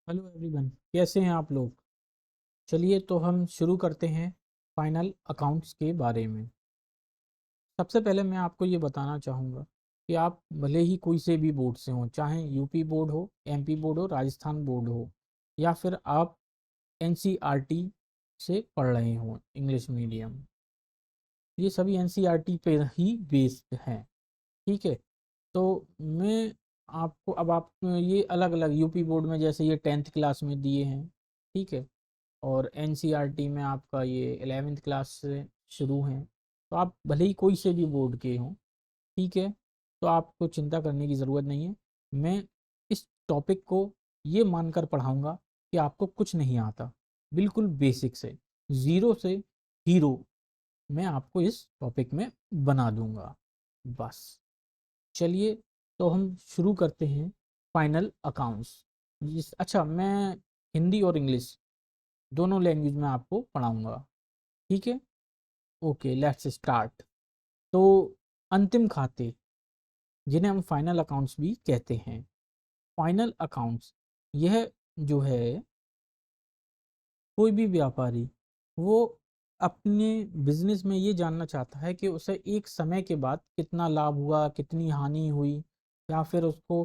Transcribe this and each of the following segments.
Hello everyone, कैसे हैं आप लोग। चलिए तो हम शुरू करते हैं फाइनल अकाउंट्स के बारे में। सबसे पहले मैं आपको ये बताना चाहूँगा कि आप भले ही कोई से भी बोर्ड से हों, चाहे यूपी बोर्ड हो, एमपी बोर्ड हो, राजस्थान बोर्ड हो, या फिर आप एनसीईआरटी से पढ़ रहे हों इंग्लिश मीडियम, ये सभी एनसीईआरटी पे ही बेस्ड हैं। ठीक है। तो मैं आपको अब आप ये अलग अलग यूपी बोर्ड में जैसे ये 10th क्लास में दिए हैं। ठीक है। और एनसीईआरटी में आपका ये 11th क्लास से शुरू हैं। तो आप भले ही कोई से भी बोर्ड के हों, ठीक है, तो आपको चिंता करने की ज़रूरत नहीं है। मैं इस टॉपिक को ये मानकर पढ़ाऊँगा कि आपको कुछ नहीं आता, बिल्कुल बेसिक से, ज़ीरो से हीरो मैं आपको इस टॉपिक में बना दूँगा। बस, चलिए तो हम शुरू करते हैं फाइनल अकाउंट्स। अच्छा, मैं हिंदी और इंग्लिश दोनों लैंग्वेज में आपको पढ़ाऊँगा। ठीक है? Okay, let's start. तो अंतिम खाते, जिन्हें हम फाइनल अकाउंट्स भी कहते हैं। फाइनल अकाउंट्स, यह जो है, कोई भी व्यापारी वो अपने बिजनेस में ये जानना चाहता है कि उसे एक समय के बाद कितना लाभ हुआ, कितनी हानि हुई, या फिर उसको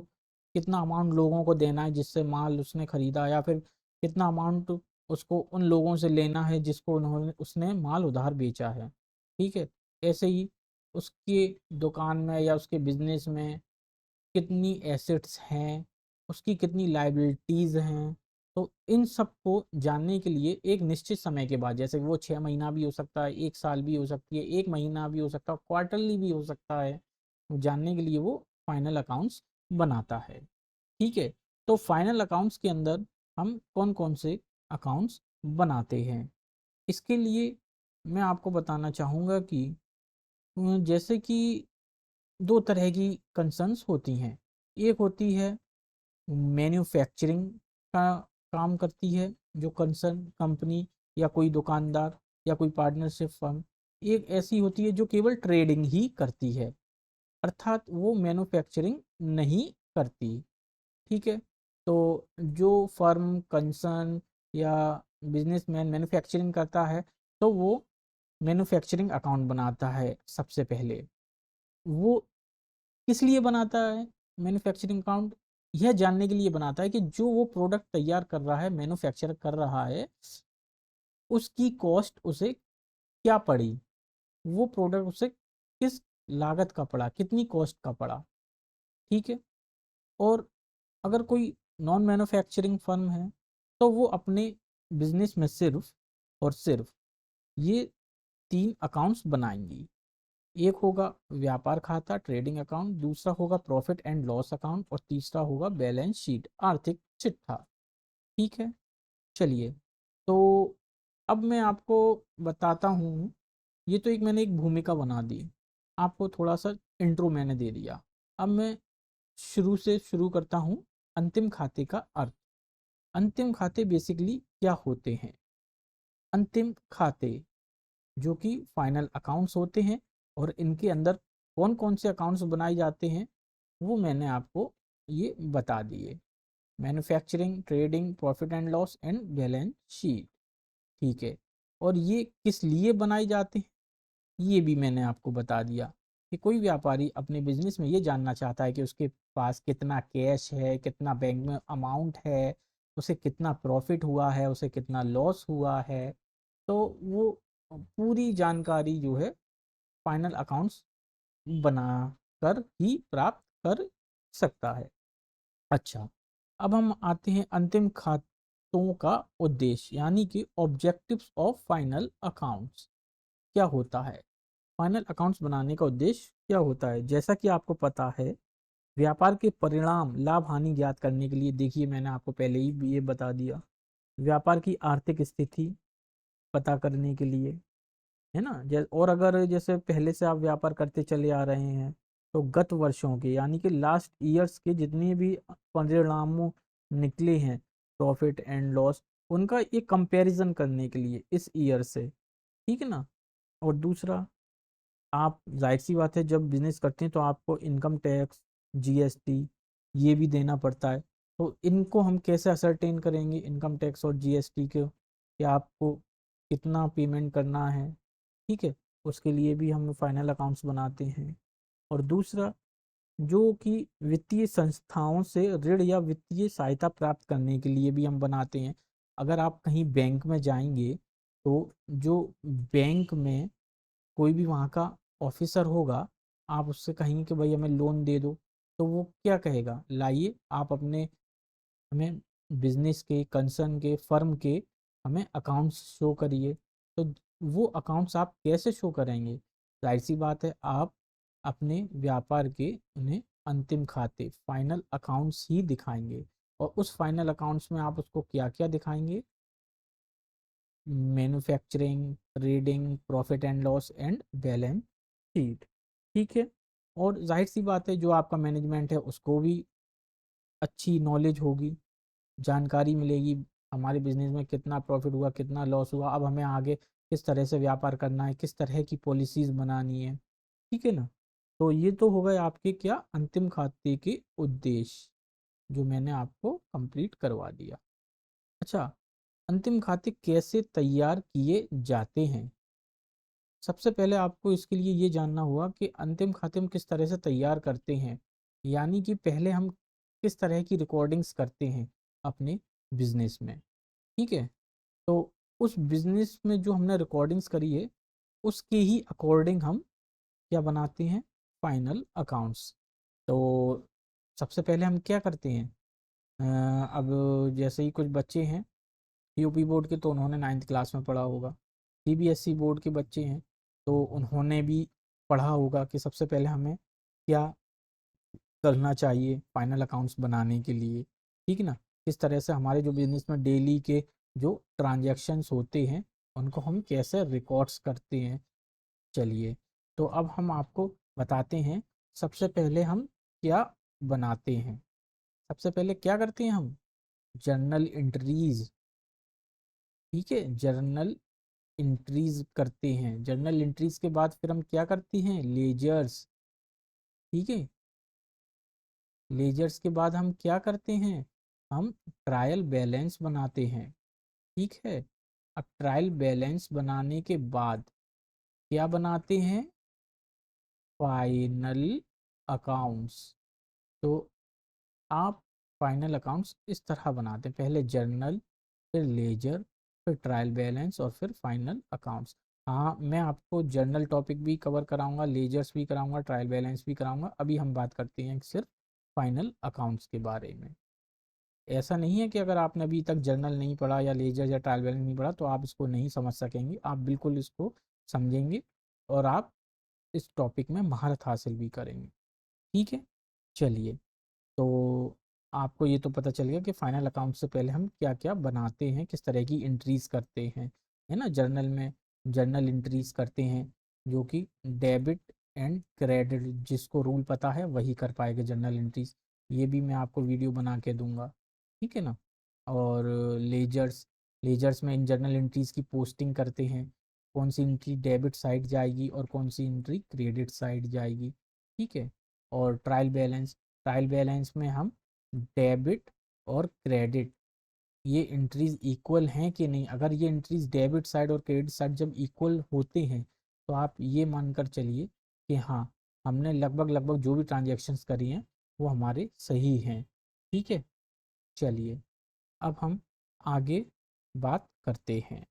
कितना अमाउंट लोगों को देना है जिससे माल उसने खरीदा, या फिर कितना अमाउंट उसको उन लोगों से लेना है जिसको उन्होंने उसने माल उधार बेचा है। ठीक है। ऐसे ही उसके दुकान में या उसके बिजनेस में कितनी एसेट्स हैं, उसकी कितनी लायबिलिटीज़ हैं। तो इन सब को जानने के लिए एक निश्चित समय के बाद, जैसे वो 6 महीना भी हो सकता है, 1 साल भी हो सकती है, 1 महीना भी हो सकता है, क्वार्टरली भी हो सकता है, वो जानने के लिए वो फाइनल अकाउंट्स बनाता है। ठीक है। तो फाइनल अकाउंट्स के अंदर हम कौन-कौन से अकाउंट्स बनाते हैं, इसके लिए मैं आपको बताना चाहूँगा कि जैसे कि 2 तरह की कंसर्न्स होती हैं। एक होती है मैन्युफैक्चरिंग का काम करती है, जो कंसर्न कंपनी या कोई दुकानदार या कोई पार्टनरशिप फर्म। एक ऐसी होती है जो केवल ट्रेडिंग ही करती है, अर्थात वो मैन्युफैक्चरिंग नहीं करती। ठीक है। तो जो फर्म, कंसर्न या बिजनेसमैन मैन्युफैक्चरिंग करता है, तो वो मैन्युफैक्चरिंग अकाउंट बनाता है सबसे पहले। वो किस लिए बनाता है मैन्युफैक्चरिंग अकाउंट? यह जानने के लिए बनाता है कि जो वो प्रोडक्ट तैयार कर रहा है, मैन्युफैक्चर कर रहा है, उसकी कॉस्ट उसे क्या पड़ी, वो प्रोडक्ट उसे किस लागत का पड़ा, कितनी कॉस्ट का पड़ा। ठीक है। और अगर कोई नॉन मैन्युफैक्चरिंग फर्म है, तो वो अपने बिजनेस में सिर्फ और सिर्फ ये 3 अकाउंट्स बनाएंगी। एक होगा व्यापार खाता, ट्रेडिंग अकाउंट, दूसरा होगा प्रॉफिट एंड लॉस अकाउंट, और तीसरा होगा बैलेंस शीट, आर्थिक चिट्ठा। ठीक है। चलिए, तो अब मैं आपको बताता हूँ। ये तो एक मैंने एक भूमिका बना दी, आपको थोड़ा सा इंट्रो मैंने दे दिया। अब मैं शुरू से शुरू करता हूँ। अंतिम खाते का अर्थ। अंतिम खाते बेसिकली क्या होते हैं? अंतिम खाते, जो कि फाइनल अकाउंट्स होते हैं, और इनके अंदर कौन कौन से अकाउंट्स बनाए जाते हैं, वो मैंने आपको ये बता दिए। Manufacturing, trading, profit and loss and balance sheet. ठीक है। और ये किस लिए बनाए जाते हैं, ये भी मैंने आपको बता दिया कि कोई व्यापारी अपने बिजनेस में ये जानना चाहता है कि उसके पास कितना कैश है, कितना बैंक में अमाउंट है, उसे कितना प्रॉफिट हुआ है, उसे कितना लॉस हुआ है। तो वो पूरी जानकारी जो है फाइनल अकाउंट्स बना कर ही प्राप्त कर सकता है। अच्छा, अब हम आते हैं अंतिम खातों का उद्देश्य, यानी कि ऑब्जेक्टिव्स ऑफ फाइनल अकाउंट्स। क्या होता है फाइनल अकाउंट्स बनाने का उद्देश्य? क्या होता है? जैसा कि आपको पता है, व्यापार के परिणाम, लाभ हानि ज्ञात करने के लिए, देखिए मैंने आपको पहले ही भी ये बता दिया, व्यापार की आर्थिक स्थिति पता करने के लिए, है ना। और अगर जैसे पहले से आप व्यापार करते चले आ रहे हैं, तो गत वर्षों के, यानी कि लास्ट ईयर्स के जितने भी परिणामों निकले हैं, प्रॉफिट एंड लॉस, उनका एक कंपैरिजन करने के लिए इस ईयर से। ठीक है ना। और दूसरा, आप जाहिर सी बात है जब बिजनेस करते हैं तो आपको इनकम टैक्स, जीएसटी, ये भी देना पड़ता है। तो इनको हम कैसे असरटेन करेंगे, इनकम टैक्स और जीएसटी के, कि आपको कितना पेमेंट करना है, ठीक है। उसके लिए भी हम फाइनल अकाउंट्स बनाते हैं। और दूसरा, जो कि वित्तीय संस्थाओं से ऋण या वित्तीय सहायता प्राप्त करने के लिए भी हम बनाते हैं। अगर आप कहीं बैंक में जाएंगे तो जो बैंक में कोई भी वहाँ का ऑफिसर होगा, आप उससे कहेंगे कि भाई हमें लोन दे दो, तो वो क्या कहेगा, लाइए आप अपने, हमें बिजनेस के, कंसर्न के, फर्म के हमें अकाउंट्स शो करिए। तो वो अकाउंट्स आप कैसे शो करेंगे, जाहिर सी बात है आप अपने व्यापार के उन्हें अंतिम खाते, फाइनल अकाउंट्स ही दिखाएंगे। और उस फाइनल अकाउंट्स में आप उसको क्या क्या दिखाएंगे, manufacturing, trading, profit and loss and balance sheet, ठीक है। और जाहिर सी बात है जो आपका मैनेजमेंट है उसको भी अच्छी नॉलेज होगी, जानकारी मिलेगी, हमारे बिजनेस में कितना प्रॉफिट हुआ, कितना लॉस हुआ, अब हमें आगे किस तरह से व्यापार करना है, किस तरह की पॉलिसीज बनानी है, ठीक है ना। तो ये तो हो गए आपके क्या, अंतिम खाते के उद्देश्य, जो मैंने आपको कंप्लीट करवा दिया। अच्छा, अंतिम खाते कैसे तैयार किए जाते हैं। सबसे पहले आपको इसके लिए ये जानना होगा कि अंतिम खाते हम किस तरह से तैयार करते हैं, यानी कि पहले हम किस तरह की रिकॉर्डिंग्स करते हैं अपने बिजनेस में, ठीक है। तो उस बिजनेस में जो हमने रिकॉर्डिंग्स करी है उसके ही अकॉर्डिंग हम क्या बनाते हैं, फाइनल अकाउंट्स। तो सबसे पहले हम क्या करते हैं, अब जैसे ही कुछ बच्चे हैं यूपी बोर्ड के, तो उन्होंने 9th क्लास में पढ़ा होगा। सीबीएसई बोर्ड के बच्चे हैं तो उन्होंने भी पढ़ा होगा कि सबसे पहले हमें क्या करना चाहिए फाइनल अकाउंट्स बनाने के लिए, ठीक है ना। किस तरह से हमारे जो बिजनेस में डेली के जो ट्रांजैक्शंस होते हैं उनको हम कैसे रिकॉर्ड्स करते हैं। चलिए, तो अब हम आपको बताते हैं सबसे पहले हम क्या बनाते हैं। सबसे पहले क्या करते हैं हम, जर्नल एंट्रीज, ठीक है, जर्नल एंट्रीज करते हैं। जर्नल एंट्रीज के बाद फिर हम क्या करते हैं, लेजर्स, ठीक है। लेजर्स के बाद हम क्या करते हैं, हम ट्रायल बैलेंस बनाते हैं, ठीक है। अब ट्रायल बैलेंस बनाने के बाद क्या बनाते हैं, फाइनल अकाउंट्स। तो आप फाइनल अकाउंट्स इस तरह बनाते हैं, पहले जर्नल, फिर लेजर, फिर ट्रायल बैलेंस और फिर फाइनल अकाउंट्स। हाँ, मैं आपको जर्नल टॉपिक भी कवर कराऊंगा, लेजर्स भी कराऊंगा, ट्रायल बैलेंस भी कराऊंगा। अभी हम बात करते हैं सिर्फ फाइनल अकाउंट्स के बारे में। ऐसा नहीं है कि अगर आपने अभी तक जर्नल नहीं पढ़ा या लेजर या ट्रायल बैलेंस नहीं पढ़ा तो आप इसको नहीं समझ सकेंगे, आप बिल्कुल इसको समझेंगे और आप इस टॉपिक में महारत हासिल भी करेंगे, ठीक है। चलिए, तो आपको ये तो पता चल गया कि फाइनल अकाउंट से पहले हम क्या क्या बनाते हैं, किस तरह की एंट्रीज करते हैं, है ना। जर्नल में जर्नल एंट्रीज करते हैं जो कि डेबिट एंड क्रेडिट, जिसको रूल पता है वही कर पाएगा जर्नल एंट्रीज। ये भी मैं आपको वीडियो बना के दूंगा, ठीक है ना। और लेजर्स, लेजर्स में इन जर्नल एंट्रीज की पोस्टिंग करते हैं, कौन सी एंट्री डेबिट साइड जाएगी और कौन सी एंट्री क्रेडिट साइड जाएगी, ठीक है। और ट्रायल बैलेंस, ट्रायल बैलेंस में हम डेबिट और क्रेडिट ये एंट्रीज इक्वल हैं कि नहीं। अगर ये एंट्रीज डेबिट साइड और क्रेडिट साइड जब इक्वल होते हैं तो आप ये मानकर चलिए कि हाँ, हमने लगभग लगभग जो भी ट्रांजेक्शन्स करी हैं वो हमारे सही हैं, ठीक है। चलिए, अब हम आगे बात करते हैं।